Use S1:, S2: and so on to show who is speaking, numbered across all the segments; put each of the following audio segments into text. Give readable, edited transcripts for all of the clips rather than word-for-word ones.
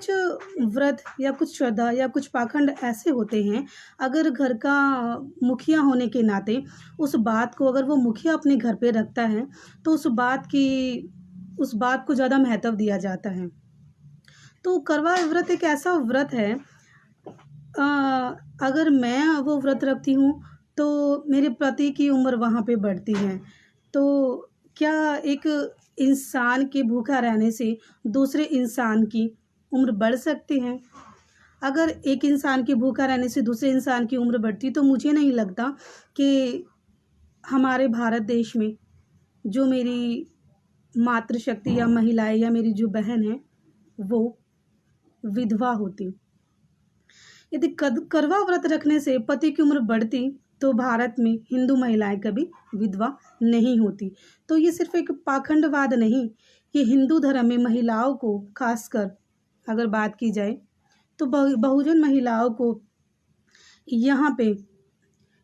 S1: कुछ व्रत या कुछ श्रद्धा या कुछ पाखंड ऐसे होते हैं, अगर घर का मुखिया होने के नाते उस बात को अगर वो मुखिया अपने घर पे रखता है, तो उस बात को ज़्यादा महत्व दिया जाता है। तो करवा व्रत एक ऐसा व्रत है, अगर मैं वो व्रत रखती हूँ, तो मेरे पति की उम्र वहाँ पे बढ़ती है। तो क्या एक इंसान के भूखा रहने से दूसरे इंसान की उम्र बढ़ सकती है? अगर एक इंसान के भूखा रहने से दूसरे इंसान की उम्र बढ़ती, तो मुझे नहीं लगता कि हमारे भारत देश में जो मेरी मातृशक्ति या महिलाएँ या मेरी जो बहन है, वो विधवा होती। यदि करवा व्रत रखने से पति की उम्र बढ़ती, तो भारत में हिंदू महिलाएं कभी विधवा नहीं होती। तो ये सिर्फ एक पाखंडवाद नहीं, ये हिंदू धर्म में महिलाओं को खासकर अगर बात की जाए, तो बहुजन महिलाओं को यहाँ पे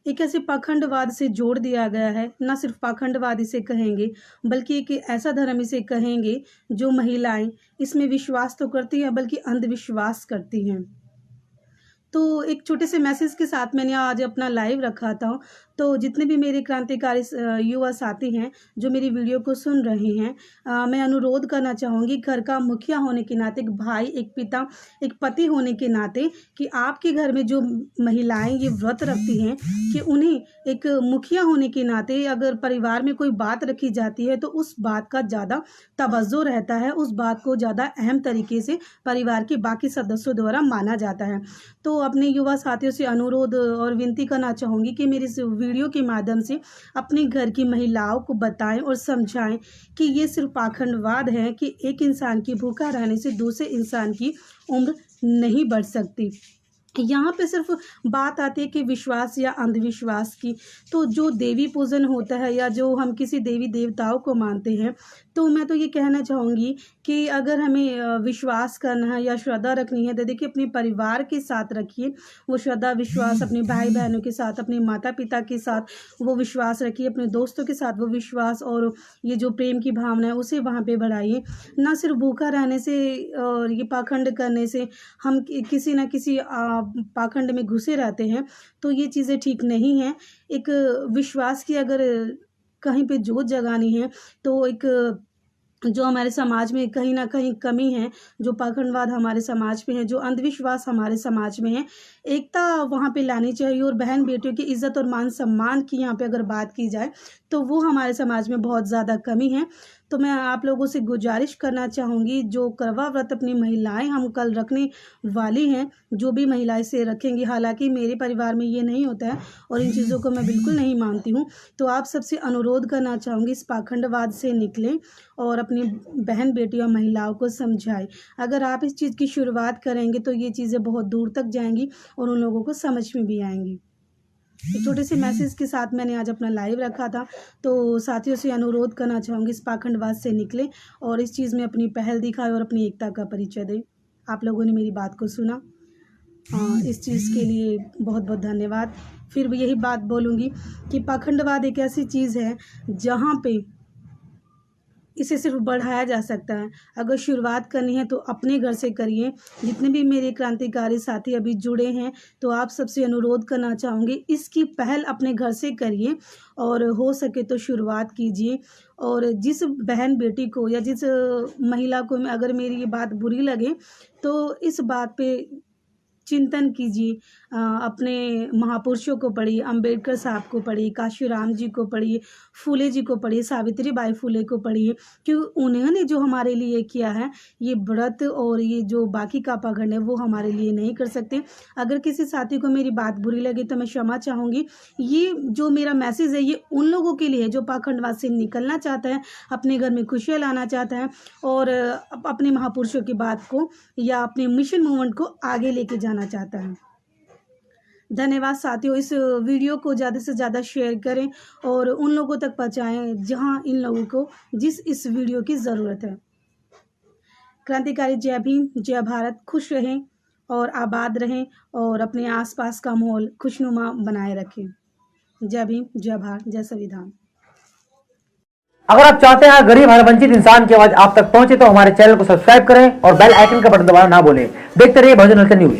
S1: एक ऐसे पाखंडवाद से जोड़ दिया गया है। ना सिर्फ पाखंडवाद इसे कहेंगे, बल्कि एक ऐसा धर्म इसे कहेंगे जो महिलाएं इसमें विश्वास तो करती हैं, बल्कि अंधविश्वास करती हैं। तो एक छोटे से मैसेज के साथ मैंने आज अपना लाइव रखा था। तो जितने भी मेरे क्रांतिकारी युवा साथी हैं जो मेरी वीडियो को सुन रहे हैं, मैं अनुरोध करना चाहूँगी घर का मुखिया होने के नाते, एक भाई, एक पिता, एक पति होने के नाते, कि आपके घर में जो महिलाएं ये व्रत रखती हैं, कि उन्हें एक मुखिया होने के नाते अगर परिवार में कोई बात रखी जाती है, तो उस बात का ज़्यादा तवज्जो रहता है, उस बात को ज़्यादा अहम तरीके से परिवार के बाकी सदस्यों द्वारा माना जाता है। तो अपने युवा साथियों से अनुरोध और विनती करना चाहूँगी कि मेरे इस वीडियो के माध्यम से अपने घर की महिलाओं को बताएं और समझाएं कि ये सिर्फ पाखंडवाद है कि एक इंसान की भूखा रहने से दूसरे इंसान की उम्र नहीं बढ़ सकती। यहाँ पे सिर्फ बात आती है कि विश्वास या अंधविश्वास की। तो जो देवी पूजन होता है या जो हम किसी देवी देवताओं को मानते हैं, तो मैं तो ये कहना चाहूँगी कि अगर हमें विश्वास करना है या श्रद्धा रखनी है, तो देखिए अपने परिवार के साथ रखिए वो श्रद्धा विश्वास, अपने भाई बहनों के साथ, अपने माता पिता के साथ वो विश्वास रखिए, अपने दोस्तों के साथ वो विश्वास और ये जो प्रेम की भावना है उसे वहाँ पे बढ़ाइए। ना सिर्फ भूखा रहने से और ये पाखंड करने से हम किसी न किसी पाखंड में घुसे रहते हैं, तो ये चीज़ें ठीक नहीं हैं। एक विश्वास की अगर कहीं पे जोत जगानी है, तो एक जो हमारे समाज में कहीं न कहीं कमी है, जो पाखंडवाद हमारे समाज में है, जो अंधविश्वास हमारे समाज में है, एकता वहाँ पे लानी चाहिए। और बहन बेटियों की इज़्ज़त और मान सम्मान की यहाँ पे अगर बात की जाए, तो वो हमारे समाज में बहुत ज़्यादा कमी है। तो मैं आप लोगों से गुजारिश करना चाहूँगी, जो करवा व्रत अपनी महिलाएं हम कल रखने वाली हैं, जो भी महिलाएं इसे रखेंगी, हालांकि मेरे परिवार में ये नहीं होता है और इन चीज़ों को मैं बिल्कुल नहीं मानती हूँ, तो आप सबसे अनुरोध करना चाहूँगी इस पाखंडवाद से निकलें और अपनी बहन बेटियों महिलाओं को समझाएं। अगर आप इस चीज़ की शुरुआत करेंगे, तो ये चीज़ें बहुत दूर तक जाएंगी और उन लोगों को समझ में भी आएंगी। एक छोटे से मैसेज के साथ मैंने आज अपना लाइव रखा था। तो साथियों से अनुरोध करना चाहूँगी इस पाखंडवाद से निकलें और इस चीज़ में अपनी पहल दिखाएं और अपनी एकता का परिचय दें। आप लोगों ने मेरी बात को सुना, इस चीज़ के लिए बहुत बहुत धन्यवाद। फिर भी यही बात बोलूँगी कि पाखंडवाद एक ऐसी चीज़ है जहाँ पे इसे सिर्फ बढ़ाया जा सकता है। अगर शुरुआत करनी है तो अपने घर से करिए। जितने भी मेरे क्रांतिकारी साथी अभी जुड़े हैं, तो आप सबसे अनुरोध करना चाहूँगी इसकी पहल अपने घर से करिए और हो सके तो शुरुआत कीजिए। और जिस बहन बेटी को या जिस महिला को अगर मेरी ये बात बुरी लगे, तो इस बात पे चिंतन कीजिए। अपने महापुरुषों को पढ़िए, अंबेडकर साहब को पढ़िए, काशीराम जी को पढ़िए, फूले जी को पढ़िए, सावित्री बाई फूले को पढ़िए, क्योंकि उन्होंने जो हमारे लिए किया है, ये व्रत और ये जो बाकी का पाखंड है वो हमारे लिए नहीं कर सकते। अगर किसी साथी को मेरी बात बुरी लगी तो मैं क्षमा चाहूँगी। ये जो मेरा मैसेज है ये उन लोगों के लिए है जो पाखंडवाद से निकलना चाहता है, अपने घर में खुशियाँ लाना चाहता है और अपने महापुरुषों की बात को या अपने मिशन मूवमेंट को आगे लेके जाना चाहता है। धन्यवाद साथियों। इस वीडियो को ज़्यादा से ज़्यादा शेयर करें और उन लोगों तक पहुँचाएं जहां इन लोगों को इस वीडियो की ज़रूरत है। क्रांतिकारी जय भीम, जय भारत। खुश रहें और आबाद रहें और अपने आसपास का माहौल खुशनुमा बनाए रखें। जय भीम, जय भारत, जय संविधान।
S2: अगर आप चाहते हैं गरीब हर वंचित इंसान की आवाज आप तक पहुंचे तो हमारे चैनल को सब्सक्राइब करें और बेल आइकन का बटन दबाना ना भूलें। देखते रहिए भजन हलचल न्यूज।